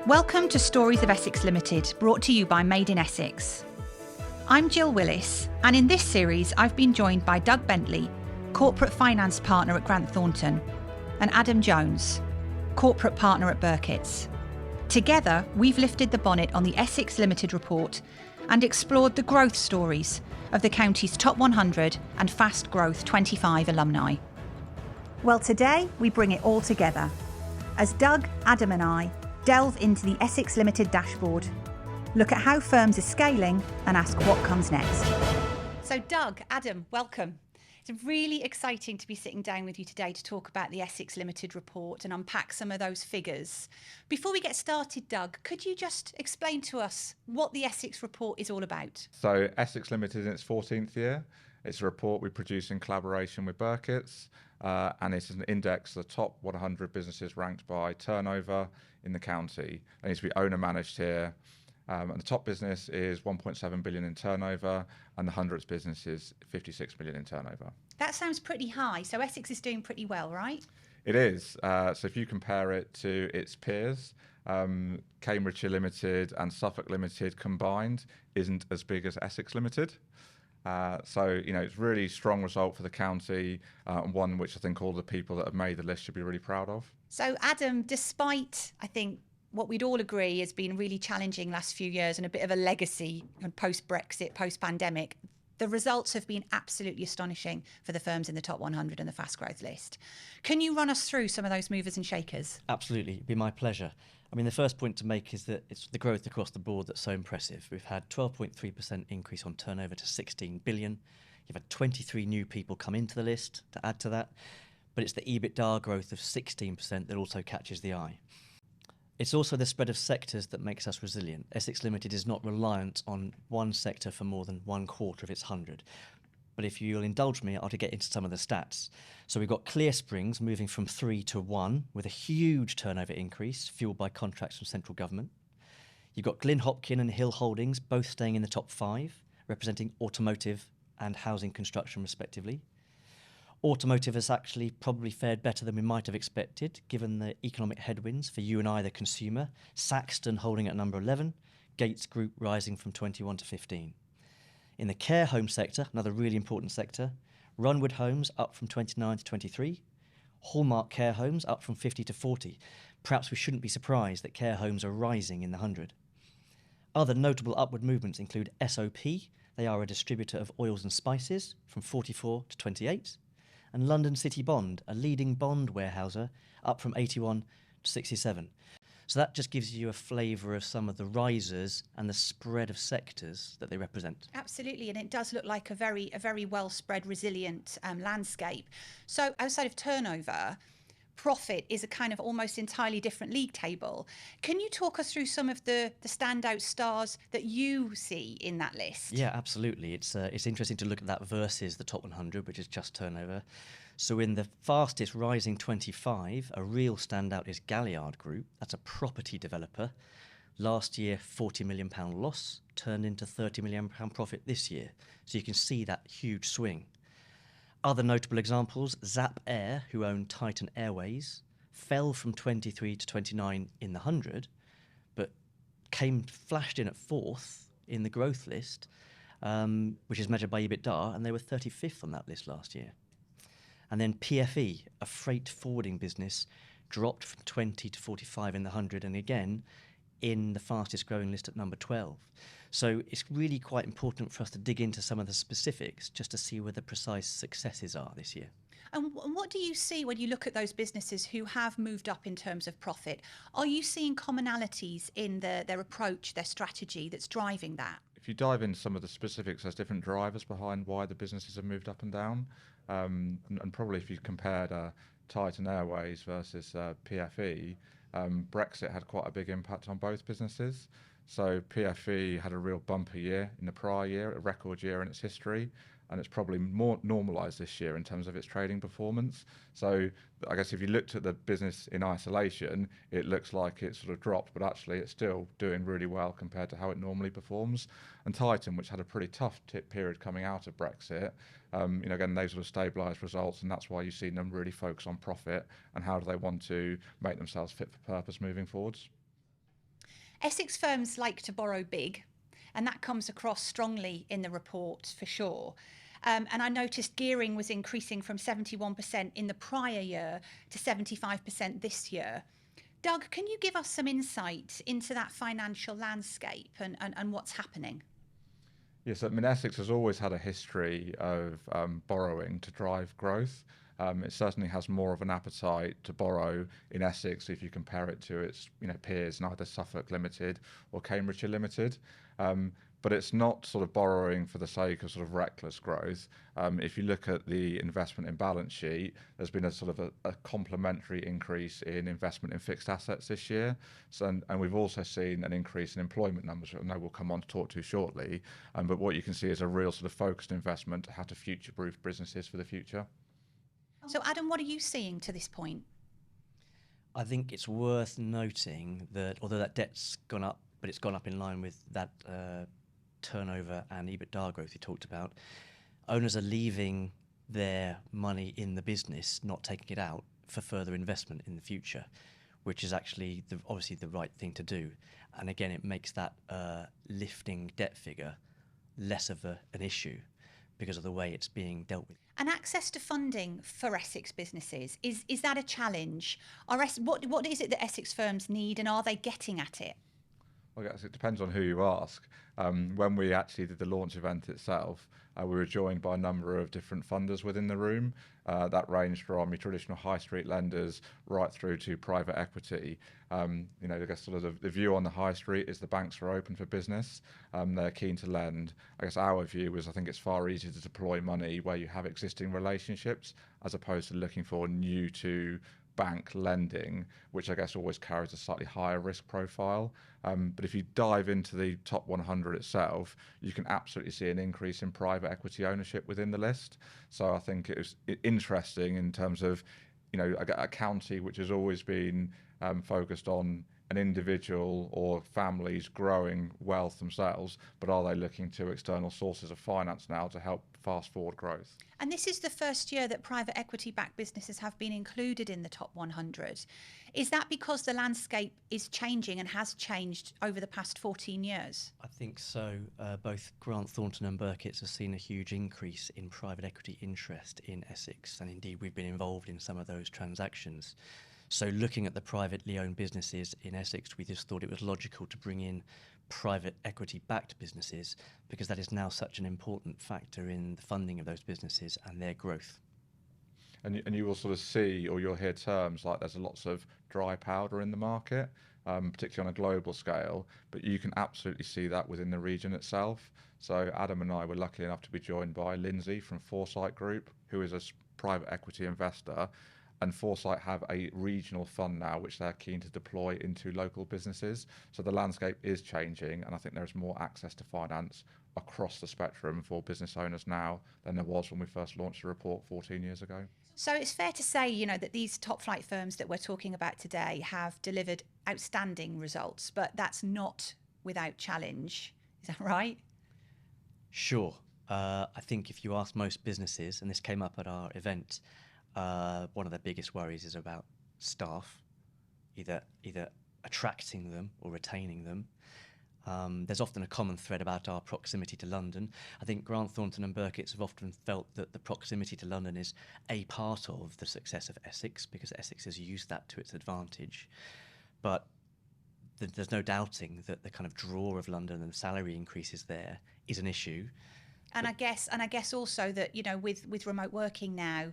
Welcome to Stories of Essex Limited, brought to you by Made in Essex. I'm Jill Willis, and in this series I've been joined by Doug Bentley, Corporate Finance Partner at Grant Thornton, and Adam Jones, Corporate Partner at Birketts. Together, we've lifted the bonnet on the Essex Ltd Report and explored the growth stories of the county's top 100 and fast growth 25 alumni. Well, today we bring it all together as Doug, Adam and I delve into the Essex Ltd dashboard, look at how firms are scaling and ask what comes next. So Doug, Adam, welcome. It's really exciting to be sitting down with you today to talk about the Essex Ltd report and unpack some of those figures. Before we get started, Doug, could you just explain to us what the Essex report is all about? So Essex Ltd in its 14th year. It's a report we produce in collaboration with Birketts, and it's an index of the top 100 businesses ranked by turnover in the county. It needs to be owner managed here. And the top business is 1.7 billion in turnover, and the 100th business is 56 million in turnover. That sounds pretty high. So Essex is doing pretty well, right? It is. So if you compare it to its peers, Cambridgeshire Limited and Suffolk Limited combined isn't as big as Essex Limited. So, it's a really strong result for the county, and one which I think all the people that have made the list should be really proud of. So, Adam, despite, I think, what we'd all agree has been really challenging last few years and a bit of a legacy post-Brexit, post-pandemic, the results have been absolutely astonishing for the firms in the top 100 and the fast growth list. Can you run us through some of those movers and shakers? Absolutely, it'd be my pleasure. The first point to make is that it's the growth across the board that's so impressive. We've had 12.3% increase on turnover to 16 billion. You've had 23 new people come into the list to add to that, but it's the EBITDA growth of 16% that also catches the eye. It's also the spread of sectors that makes us resilient. Essex Ltd is not reliant on one sector for more than 1/4 of its 100. But if you'll indulge me, I'll get into some of the stats. So we've got Clear Springs moving from 3 to 1 with a huge turnover increase fueled by contracts from central government. You've got Glyn Hopkin and Hill Holdings both staying in the top 5, representing automotive and housing construction respectively. Automotive has actually probably fared better than we might have expected, given the economic headwinds for you and I, the consumer. Saxton holding at number 11, Gates Group rising from 21 to 15. In the care home sector, another really important sector, Runwood Homes up from 29 to 23, Hallmark Care Homes up from 50 to 40. Perhaps we shouldn't be surprised that care homes are rising in the 100. Other notable upward movements include SOP, they are a distributor of oils and spices, from 44 to 28, and London City Bond, a leading bond warehouser, up from 81 to 67. So that just gives you a flavour of some of the risers and the spread of sectors that they represent. Absolutely, and it does look like a very well spread, resilient landscape. So outside of turnover, profit is a kind of almost entirely different league table. Can you talk us through some of the standout stars that you see in that list? Yeah, absolutely. It's interesting to look at that versus the top 100, which is just turnover. So in the fastest rising 25, a real standout is Galliard Group. That's a property developer. Last year, £40 million loss turned into £30 million profit this year. So you can see that huge swing. Other notable examples, Zap Air, who own Titan Airways, fell from 23 to 29 in the 100, but flashed in at 4th in the growth list, which is measured by EBITDA, and they were 35th on that list last year. And then PFE, a freight forwarding business, dropped from 20 to 45 in the 100, and again, in the fastest growing list at number 12. So it's really quite important for us to dig into some of the specifics just to see where the precise successes are this year. And what do you see when you look at those businesses who have moved up in terms of profit? Are you seeing commonalities in their approach, their strategy that's driving that? If you dive into some of the specifics, there's different drivers behind why the businesses have moved up and down. And probably if you compared Titan Airways versus PFE, Brexit had quite a big impact on both businesses. So PFE had a real bumper year in the prior year, a record year in its history, and it's probably more normalised this year in terms of its trading performance. So I guess if you looked at the business in isolation, it looks like it sort of dropped, but actually it's still doing really well compared to how it normally performs. And Titan, which had a pretty tough period coming out of Brexit, again, they sort of stabilised results, and that's why you've seen them really focus on profit and how do they want to make themselves fit for purpose moving forwards. Essex firms like to borrow big, and that comes across strongly in the report for sure. And I noticed gearing was increasing from 71% in the prior year to 75% this year. Doug, can you give us some insight into that financial landscape and what's happening? Yes, I mean, Essex has always had a history of borrowing to drive growth. It certainly has more of an appetite to borrow in Essex if you compare it to its peers in either Suffolk Limited or Cambridgeshire Limited. But it's not sort of borrowing for the sake of sort of reckless growth. If you look at the investment in balance sheet, there's been a sort of a complementary increase in investment in fixed assets this year. So, and we've also seen an increase in employment numbers, which I know we'll come on to talk to shortly. But what you can see is a real sort of focused investment to how to future-proof businesses for the future. So, Adam, what are you seeing to this point? I think it's worth noting that although that debt's gone up, but it's gone up in line with that turnover and EBITDA growth you talked about, owners are leaving their money in the business, not taking it out for further investment in the future, which is actually obviously the right thing to do. And again, it makes that lifting debt figure less of an issue because of the way it's being dealt with. And access to funding for Essex businesses, is that a challenge? What is it that Essex firms need, and are they getting at it? I guess it depends on who you ask. When we actually did the launch event itself, we were joined by a number of different funders within the room. That ranged from your traditional high street lenders right through to private equity. I guess sort of the view on the high street is the banks are open for business. They're keen to lend. I guess our view is I think it's far easier to deploy money where you have existing relationships as opposed to looking for new to bank lending, which I guess always carries a slightly higher risk profile. But if you dive into the top 100 itself, you can absolutely see an increase in private equity ownership within the list. So I think it was interesting in terms of, a county which has always been focused on an individual or families growing wealth themselves, but are they looking to external sources of finance now to help fast forward growth? And this is the first year that private equity-backed businesses have been included in the top 100. Is that because the landscape is changing and has changed over the past 14 years? I think so. Both Grant Thornton and Birketts have seen a huge increase in private equity interest in Essex, and indeed we've been involved in some of those transactions. So looking at the privately owned businesses in Essex, we just thought it was logical to bring in private equity-backed businesses because that is now such an important factor in the funding of those businesses and their growth. And you will sort of see, or you'll hear terms like there's lots of dry powder in the market, particularly on a global scale, but you can absolutely see that within the region itself. So Adam and I were lucky enough to be joined by Lindsay from Foresight Group, who is a private equity investor. And Foresight have a regional fund now, which they're keen to deploy into local businesses. So the landscape is changing, and I think there's more access to finance across the spectrum for business owners now than there was when we first launched the report 14 years ago. So it's fair to say, that these top flight firms that we're talking about today have delivered outstanding results, but that's not without challenge. Is that right? Sure. I think if you ask most businesses, and this came up at our event, one of their biggest worries is about staff, either attracting them or retaining them. There's often a common thread about our proximity to London. I think Grant Thornton and Birketts have often felt that the proximity to London is a part of the success of Essex because Essex has used that to its advantage. But there's no doubting that the kind of draw of London and the salary increases there is an issue. And I guess also that with remote working now,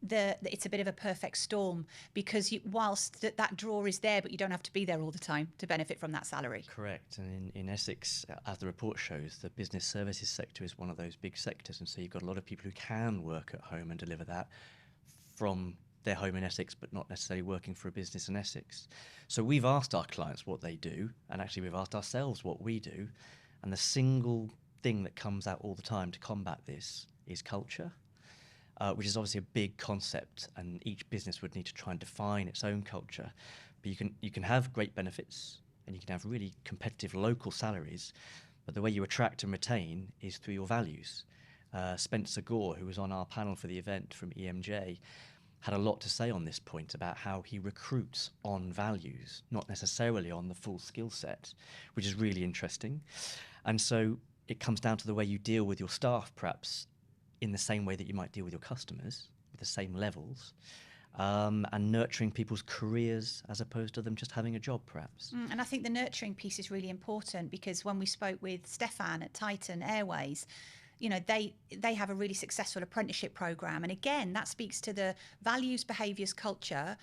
it's a bit of a perfect storm because whilst that draw is there, but you don't have to be there all the time to benefit from that salary. Correct. And in Essex, as the report shows, the business services sector is one of those big sectors, and so you've got a lot of people who can work at home and deliver that from their home in Essex, but not necessarily working for a business in Essex. So we've asked our clients what they do, and actually we've asked ourselves what we do, and the single thing that comes out all the time to combat this is culture, which is obviously a big concept, and each business would need to try and define its own culture. But you can have great benefits, and you can have really competitive local salaries, but the way you attract and retain is through your values. Spencer Gore, who was on our panel for the event from EMJ, had a lot to say on this point about how he recruits on values, not necessarily on the full skill set, which is really interesting. And so it comes down to the way you deal with your staff, perhaps in the same way that you might deal with your customers, with the same levels, and nurturing people's careers as opposed to them just having a job, perhaps. And I think the nurturing piece is really important, because when we spoke with Stefan at Titan Airways, you know, they have a really successful apprenticeship program. And again, that speaks to the values, behaviours, culture,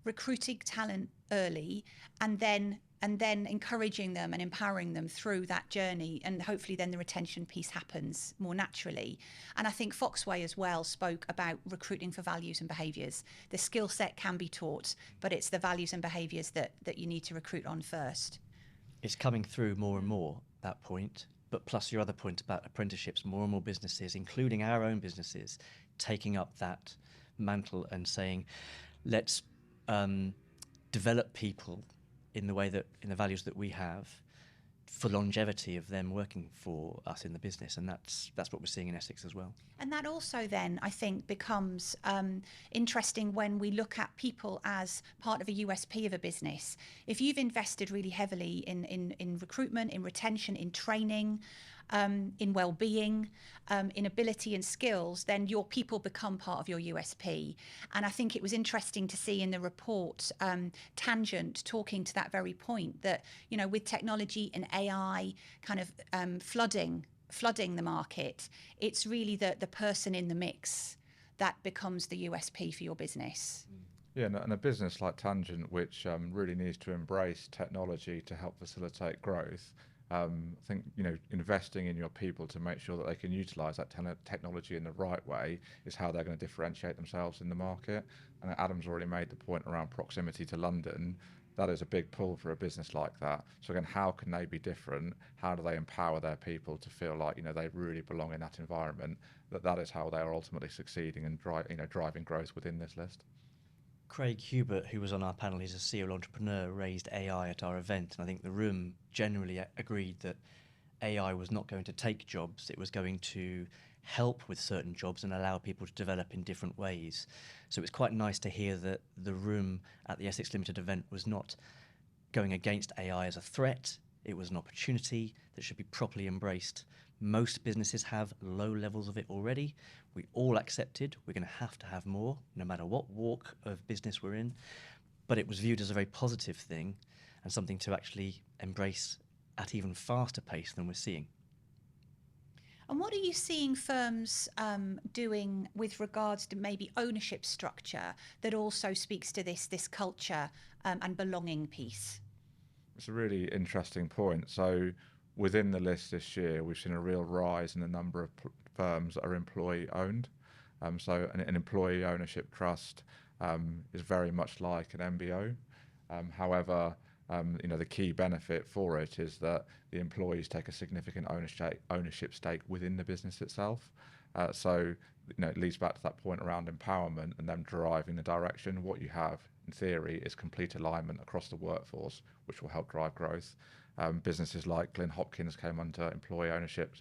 recruiting talent early, and then encouraging them and empowering them through that journey. And hopefully then the retention piece happens more naturally. And I think Foxway as well spoke about recruiting for values and behaviours. The skill set can be taught, but it's the values and behaviours that you need to recruit on first. It's coming through more and more, that point. But plus your other point about apprenticeships, more and more businesses, including our own businesses, taking up that mantle and saying, let's develop people in the way that, in the values that we have, for longevity of them working for us in the business. And that's what we're seeing in Essex as well. And that also then, I think, becomes interesting when we look at people as part of a USP of a business. If you've invested really heavily in recruitment, in retention, in training, in well-being, in ability and skills, then your people become part of your USP. And I think it was interesting to see in the report Tangent talking to that very point, that, you know, with technology and AI kind of flooding the market, it's really the person in the mix that becomes the USP for your business. Yeah, and a business like Tangent, which really needs to embrace technology to help facilitate growth. I think, you know, investing in your people to make sure that they can utilise that technology in the right way is how they're going to differentiate themselves in the market. And Adam's already made the point around proximity to London. That is a big pull for a business like that. So again, how can they be different? How do they empower their people to feel like, you know, they really belong in that environment? That is how they are ultimately succeeding and driving growth within this list. Craig Hubert, who was on our panel, he's a serial entrepreneur, raised AI at our event, and I think the room generally agreed that AI was not going to take jobs, it was going to help with certain jobs and allow people to develop in different ways. So it was quite nice to hear that the room at the Essex Limited event was not going against AI as a threat, it was an opportunity that should be properly embraced. Most businesses have low levels of it already. We all accepted we're going to have more, no matter what walk of business we're in. But it was viewed as a very positive thing and something to actually embrace at even faster pace than we're seeing. And what are you seeing firms doing with regards to maybe ownership structure that also speaks to this culture and belonging piece? It's a really interesting point. So within the list this year, we've seen a real rise in the number of firms that are employee owned. So an employee ownership trust is very much like an MBO. However, you know, the key benefit for it is that the employees take a significant ownership stake within the business itself. So, you know, it leads back to that point around empowerment and them driving the direction. What you have, in theory, is complete alignment across the workforce, which will help drive growth. Businesses like Glyn Hopkins came under employee ownership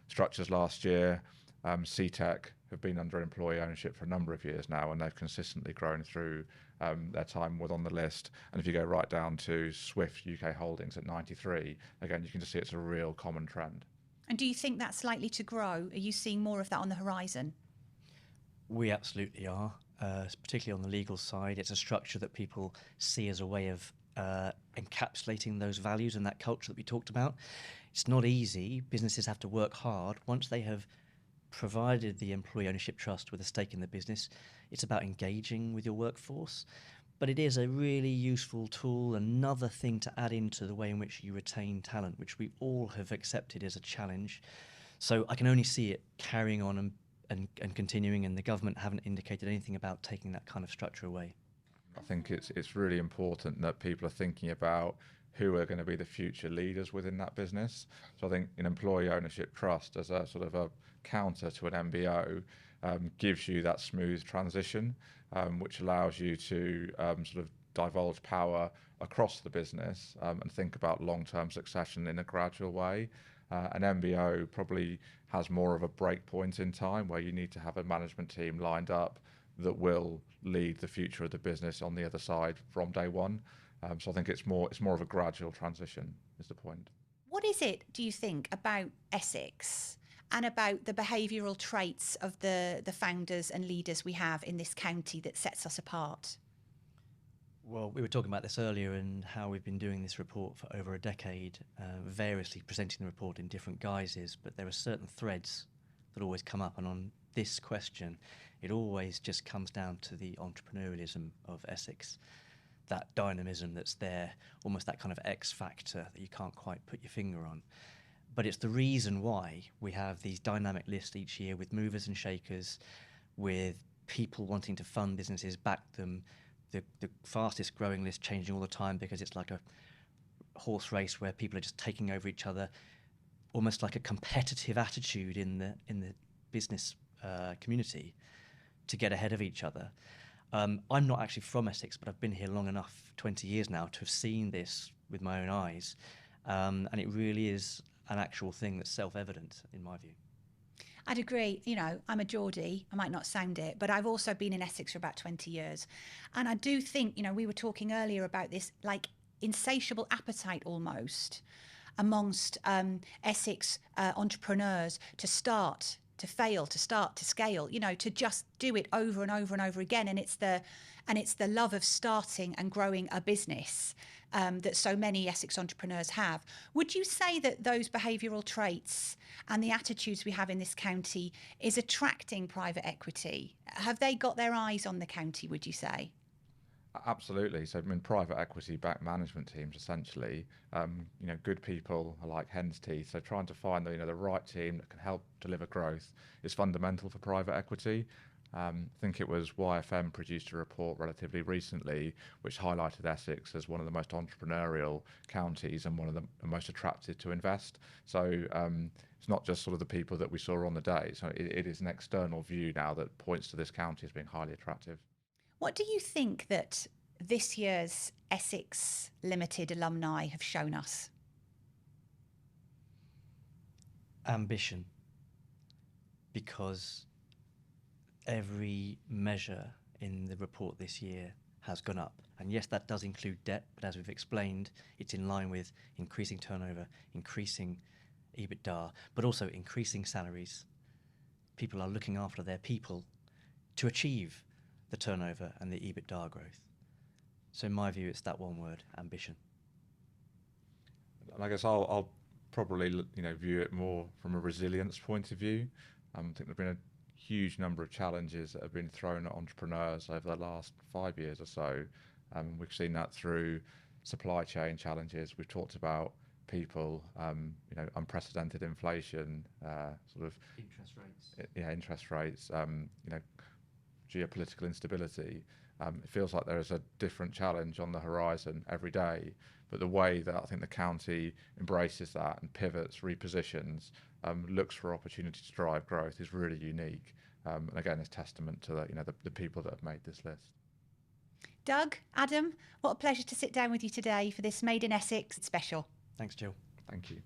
structures last year. CTEC have been under employee ownership for a number of years now, and they've consistently grown through their time on the list. And if you go right down to Swift UK Holdings at 93, again, you can just see it's a real common trend. And do you think that's likely to grow? Are you seeing more of that on the horizon? We absolutely are, particularly on the legal side. It's a structure that people see as a way of encapsulating those values and that culture that we talked about. It's not easy. Businesses have to work hard. Once they have provided the employee ownership trust with a stake in the business, it's about engaging with your workforce. But it is a really useful tool, another thing to add into the way in which you retain talent, which we all have accepted as a challenge. So I can only see it carrying on and continuing, and the government haven't indicated anything about taking that kind of structure away. I think it's really important that people are thinking about who are going to be the future leaders within that business. So I think an employee ownership trust as a sort of a counter to an MBO gives you that smooth transition, which allows you to sort of divulge power across the business and think about long-term succession in a gradual way. An MBO probably has more of a break point in time where you need to have a management team lined up, that will lead the future of the business on the other side from day one. So I think it's more of a gradual transition is the point. What is it, do you think, about Essex and about the behavioural traits of the founders and leaders we have in this county that sets us apart? Well, we were talking about this earlier and how we've been doing this report for over a decade, variously presenting the report in different guises, but there are certain threads that always come up, and on this question, it always just comes down to the entrepreneurialism of Essex, that dynamism that's there, almost that kind of X factor that you can't quite put your finger on. But it's the reason why we have these dynamic lists each year with movers and shakers, with people wanting to fund businesses, back them, the fastest growing list changing all the time because it's like a horse race where people are just taking over each other, almost like a competitive attitude in the business community to get ahead of each other. I'm not actually from Essex, but I've been here long enough, 20 years now, to have seen this with my own eyes, and it really is an actual thing that's self-evident in my view. I'd agree. You know, I'm a Geordie. I might not sound it, but I've also been in Essex for about 20 years. And I do think, you know, we were talking earlier about this, like, insatiable appetite almost amongst Essex entrepreneurs to start, to fail, to start, to scale, you know, to just do it over and over and over again. And it's the love of starting and growing a business that so many Essex entrepreneurs have. Would you say that those behavioural traits and the attitudes we have in this county is attracting private equity? Have they got their eyes on the county, would you say? Absolutely. So, I mean, private equity-backed management teams, essentially, you know, good people are like hen's teeth. So, trying to find the right team that can help deliver growth is fundamental for private equity. I think it was YFM produced a report relatively recently which highlighted Essex as one of the most entrepreneurial counties and one of the most attractive to invest. So it's not just sort of the people that we saw on the day. So it is an external view now that points to this county as being highly attractive. What do you think that this year's Essex Limited alumni have shown us? Ambition, because every measure in the report this year has gone up. And yes, that does include debt, but as we've explained, it's in line with increasing turnover, increasing EBITDA, but also increasing salaries. People are looking after their people to achieve the turnover and the EBITDA growth. So in my view, it's that one word, ambition. And I guess I'll probably view it more from a resilience point of view. I think there've been a huge number of challenges that have been thrown at entrepreneurs over the last 5 years or so. We've seen that through supply chain challenges. We've talked about people, unprecedented inflation, sort of interest rates, geopolitical instability. It feels like there is a different challenge on the horizon every day. But the way that I think the county embraces that and pivots, repositions, looks for opportunity to drive growth is really unique. And again, it's testament to the people that have made this list. Doug, Adam, what a pleasure to sit down with you today for this Made in Essex special. Thanks, Jill. Thank you.